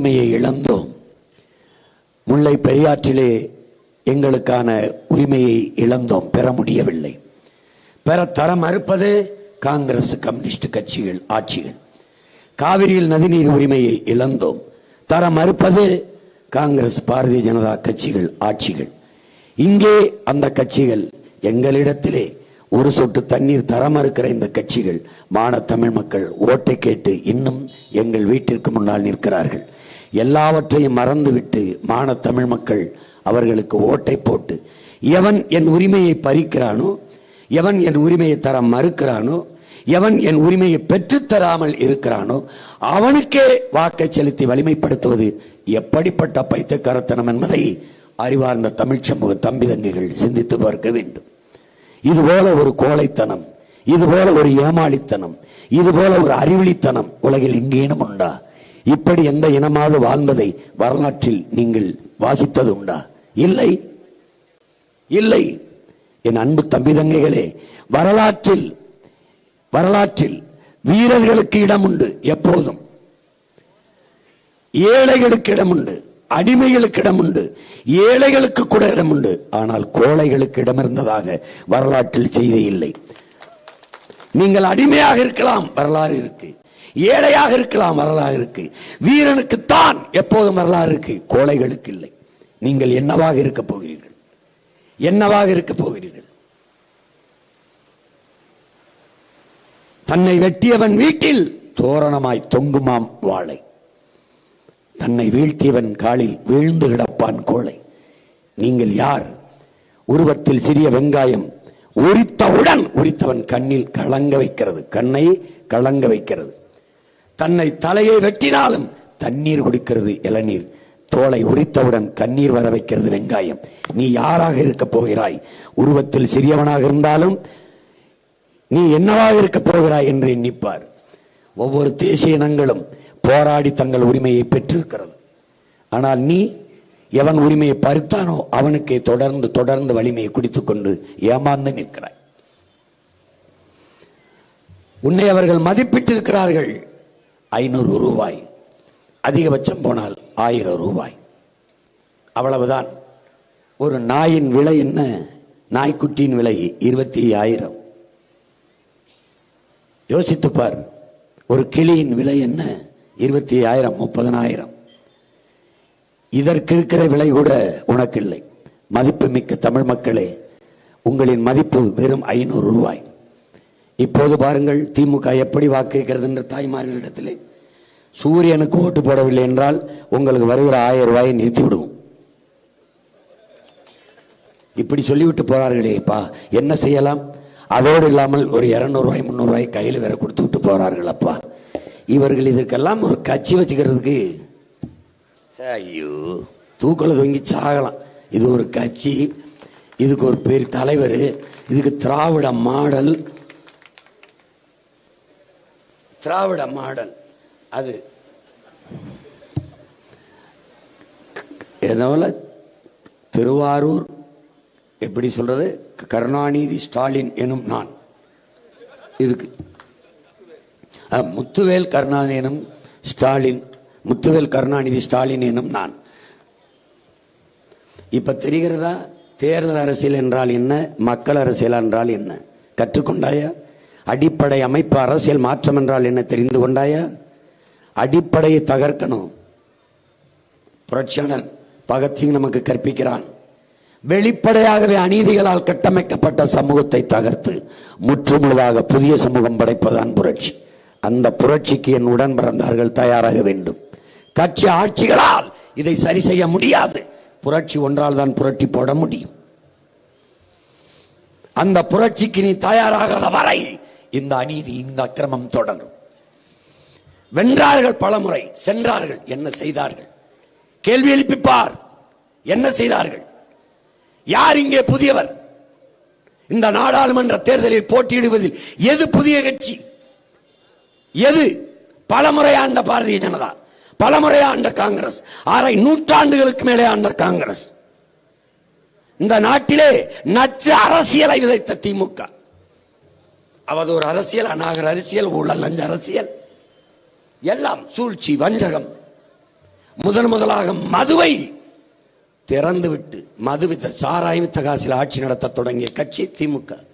உரிமையை இழந்தோம். முல்லை பெரியாற்றிலே எங்களுக்கான உரிமையை இழந்தோம், பெற முடியவில்லை. பெற தர மறுப்பது காங்கிரஸ் கம்யூனிஸ்ட் கட்சிகள் ஆட்சிகள். காவிரியில் நதிநீர் உரிமையை இழந்தோம், தர மறுப்பது காங்கிரஸ் பாரதிய ஜனதா கட்சிகள் ஆட்சிகள். இங்கே அந்த கட்சிகள் எங்களிடத்திலே ஒரு சொட்டு தண்ணீர் தர மறுக்கிற இந்த கட்சிகள் மான தமிழ் மக்கள் ஓட்டை கேட்டு இன்னும் எங்கள் வீட்டிற்கு முன்னால் நிற்கிறார்கள். எல்லாவற்றையும் மறந்துவிட்டு மான தமிழ் மக்கள் அவர்களுக்கு ஓட்டை போட்டு எவன் என் உரிமையை பறிக்கிறானோ, எவன் என் உரிமையை தர மறுக்கிறானோ, எவன் என் உரிமையை பெற்றுத்தராமல் இருக்கிறானோ அவனுக்கே வாக்கை செலுத்தி வலிமைப்படுத்துவது எப்படிப்பட்ட பைத்தியக்காரத்தனம் என்பதை அறிவார்ந்த தமிழ் சமூக தம்பி தங்கைகள் சிந்தித்து பார்க்க வேண்டும். இதுபோல ஒரு கோழைத்தனம், இதுபோல ஒரு ஏமாளித்தனம், இதுபோல ஒரு அறிவிலித்தனம் உலகில் எங்கேனும் உண்டா? இப்படி எந்த இனமாவது வாழ்ந்ததை வரலாற்றில் நீங்கள் வாசித்தது உண்டா? இல்லை, இல்லை. என் அன்பு தம்பி தங்கைகளே, வரலாற்றில் வீரர்களுக்கு இடம் உண்டு, எப்போதும் ஏழைகளுக்கு இடம் உண்டு, அடிமைகளுக்கு இடம் உண்டு, ஏழைகளுக்கு கூட இடம் உண்டு. ஆனால் கோழைகளுக்கு இடம் இருந்ததாக வரலாற்றில் செய்தி இல்லை. நீங்கள் அடிமையாக இருக்கலாம், வரலாறு இருக்கு. ஏழையாக இருக்கலாம், வரலாறு இருக்கு. வீரனுக்குத்தான் எப்போதும் வரலாறு இருக்கு, கோழைகளுக்கு இல்லை. நீங்கள் என்னவாக இருக்க போகிறீர்கள்? என்னவாக இருக்க போகிறீர்கள்? தன்னை வெட்டியவன் வீட்டில் தோரணமாய் தொங்குமாம் வாழை, தன்னை வீழ்த்தியவன் காலில் வீழ்ந்து கிடப்பான் கோழை. நீங்கள் யார்? உருவத்தில் சிறிய வெங்காயம் உரித்தவுடன் உரித்தவன் கண்ணில் கலங்க வைக்கிறது, கண்ணை கலங்க வைக்கிறது. தன்னை தலையை வெட்டினாலும் தண்ணீர் குடிக்கிறது இளநீர். தோலை உரித்தவுடன் கண்ணீர் வர வைக்கிறது வெங்காயம். நீ யாராக இருக்க போகிறாய்? உருவத்தில் சிறியவனாக இருந்தாலும் நீ என்னவாக இருக்க போகிறாய் என்று எண்ணிப்பார். ஒவ்வொரு தேசிய இனங்களும் போராடி தங்கள் உரிமையை பெற்றிருக்கிறது. ஆனால் நீ எவன் உரிமையை பறித்தானோ அவனுக்கே தொடர்ந்து தொடர்ந்து வலிமையை குடித்துக் கொண்டு ஏமாந்து நிற்கிறாய். உன்னை அவர்கள் மதிப்பிட்டிருக்கிறார்கள் 500 ரூபாய், அதிகபட்சம் போனால் 1000 ரூபாய், அவ்வளவுதான். ஒரு நாயின் விலை என்ன? நாய்க்குட்டியின் விலை 25,000. யோசித்துப்பார். ஒரு கிளியின் விலை என்ன? 25,000, 30,000. இதற்கு இருக்கிற விலை கூட உனக்கு இல்லை. மதிப்பு மிக்க தமிழ் மக்களே, உங்களின் மதிப்பு வெறும் 500 ரூபாய். இப்போது பாருங்கள் திமுக எப்படி வாக்கு கேட்கிறது என்ற தாய்மார்களிடத்திலே. சூரியனுக்கு ஓட்டு போடவில்லை என்றால் உங்களுக்கு வருகிற 1000 ரூபாயை நிறுத்தி விடுவோம். இப்படி சொல்லிவிட்டு போறார்களே, என்ன செய்யலாம்? அதோடு இல்லாமல் ஒரு 200 ரூபாய் 300 ரூபாய் கையில் வேற கொடுத்து விட்டு போறார்கள். அப்பா, இவர்கள் இதற்கெல்லாம் ஒரு கட்சி வச்சுக்கிறதுக்கு ஐயோ தூக்கல தொங்கி சாகலாம். இது ஒரு கட்சி, இதுக்கு ஒரு பெரிய தலைவர், இதுக்கு திராவிட மாடல் அது எதனால திருவாரூர் எப்படி சொல்றது, கருணாநிதி ஸ்டாலின் எனும் நான், இதுக்கு முத்துவேல் கருணாநிதி எனும் ஸ்டாலின், முத்துவேல் கருணாநிதி ஸ்டாலின் எனும் நான். இப்ப தெரிகிறதா தேர்தல் அரசியல் என்றால் என்ன, மக்கள் அரசியல் என்றால் என்ன கற்றுக்கொண்டாயா? அடிப்படை அமைப்பு அரசியல் மாற்றம் என்றால் என்ன தெரிந்து கொண்டாயா? அடிப்படையை தகர்க்கணும். புரட்சியாளர் பகத்சிங் நமக்கு கற்பிக்கிறான். வெளிப்படையாகவே அநீதிகளால் கட்டமைக்கப்பட்ட சமூகத்தை தகர்த்து முற்றுமுழுதாக புதிய சமூகம் படைப்பதான் புரட்சி. அந்த புரட்சிக்கு என் உடன் பிறந்தார்கள் தயாராக வேண்டும். கட்சி ஆட்சிகளால் இதை சரி செய்ய முடியாது. புரட்சி ஒன்றால் தான் புரட்டி போட முடியும். அந்த புரட்சிக்கு நீ தயாராகாத வரை இந்த அநீதி, இந்த அக்கிரமம் தொடரும். வென்றார்கள் பலமுறை, சென்றார்கள். என்ன செய்தார்கள்? கேள்வி எழுப்பிப்பார். என்ன செய்தார்கள்? யார் இங்கே புதியவர்? இந்த நாடாளுமன்ற தேர்தலில் போட்டியிடுவதில் எது புதிய கட்சி? எது? பலமுறை ஆண்ட பாரதிய ஜனதா, பலமுறை ஆண்ட காங்கிரஸ், 6 நூற்றாண்டுகளுக்கு மேலே ஆண்ட காங்கிரஸ், இந்த நாட்டிலே நச்சு அரசியலை விதைத்த திமுக, அவதூறு அரசியல், அநாகர அரசியல், ஊழல் லஞ்ச அரசியல், எல்லாம் சூழ்ச்சி, வஞ்சகம். முதலாக மதுவை திறந்துவிட்டு மது வித்த சாராயம் வித்த காசில் ஆட்சி நடத்த தொடங்கிய கட்சி திமுக.